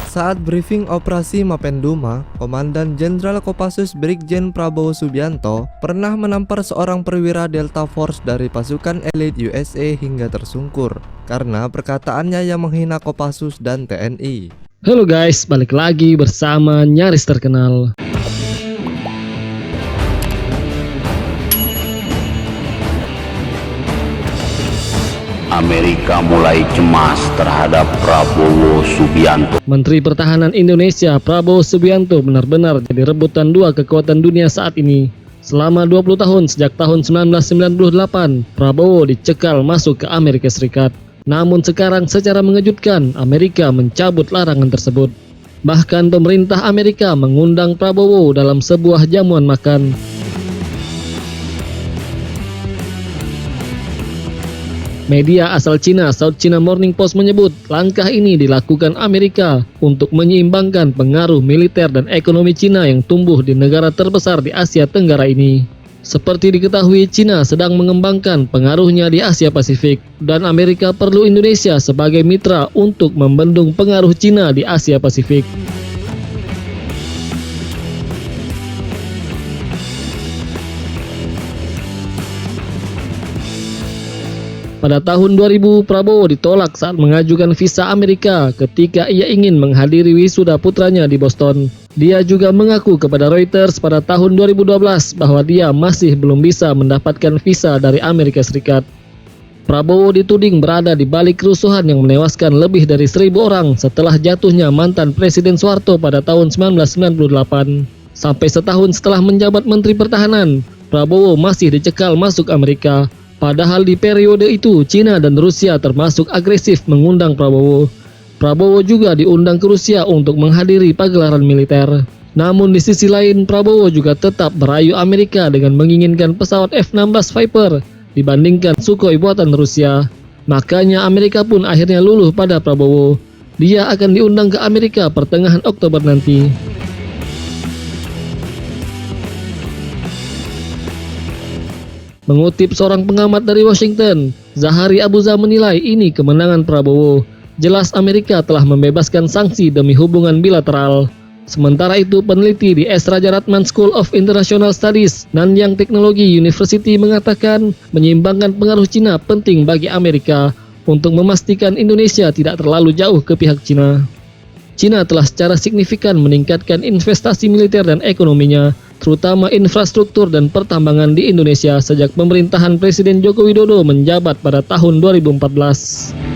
Saat briefing operasi Mapenduma, Komandan Jenderal Kopassus Brigjen Prabowo Subianto pernah menampar seorang perwira Delta Force dari pasukan elit USA hingga tersungkur karena perkataannya yang menghina Kopassus dan TNI. Halo guys, balik lagi bersama Nyaris Terkenal. Amerika mulai cemas terhadap Prabowo Subianto. Menteri Pertahanan Indonesia Prabowo Subianto benar-benar jadi rebutan dua kekuatan dunia saat ini. Selama 20 tahun sejak tahun 1998, Prabowo dicekal masuk ke Amerika Serikat. Namun sekarang secara mengejutkan, Amerika mencabut larangan tersebut. Bahkan pemerintah Amerika mengundang Prabowo dalam sebuah jamuan makan. Media asal Cina, South China Morning Post menyebut langkah ini dilakukan Amerika untuk menyeimbangkan pengaruh militer dan ekonomi Cina yang tumbuh di negara terbesar di Asia Tenggara ini. Seperti diketahui, Cina sedang mengembangkan pengaruhnya di Asia Pasifik dan Amerika perlu Indonesia sebagai mitra untuk membendung pengaruh Cina di Asia Pasifik. Pada tahun 2000, Prabowo ditolak saat mengajukan visa Amerika ketika ia ingin menghadiri wisuda putranya di Boston. Dia juga mengaku kepada Reuters pada tahun 2012 bahwa dia masih belum bisa mendapatkan visa dari Amerika Serikat. Prabowo dituding berada di balik kerusuhan yang menewaskan lebih dari 1.000 orang setelah jatuhnya mantan Presiden Soeharto pada tahun 1998. Sampai setahun setelah menjabat Menteri Pertahanan, Prabowo masih dicekal masuk Amerika. Padahal di periode itu, Cina dan Rusia termasuk agresif mengundang Prabowo. Prabowo juga diundang ke Rusia untuk menghadiri pagelaran militer. Namun di sisi lain, Prabowo juga tetap merayu Amerika dengan menginginkan pesawat F-16 Viper dibandingkan Sukhoi buatan Rusia. Makanya Amerika pun akhirnya luluh pada Prabowo. Dia akan diundang ke Amerika pertengahan Oktober nanti. Mengutip seorang pengamat dari Washington, Zahari Abuza menilai ini kemenangan Prabowo. Jelas Amerika telah membebaskan sanksi demi hubungan bilateral. Sementara itu, peneliti di S. Rajaratnam School of International Studies, Nanyang Technology University mengatakan menyeimbangkan pengaruh Cina penting bagi Amerika untuk memastikan Indonesia tidak terlalu jauh ke pihak Cina. Cina telah secara signifikan meningkatkan investasi militer dan ekonominya, terutama infrastruktur dan pertambangan di Indonesia sejak pemerintahan Presiden Joko Widodo menjabat pada tahun 2014.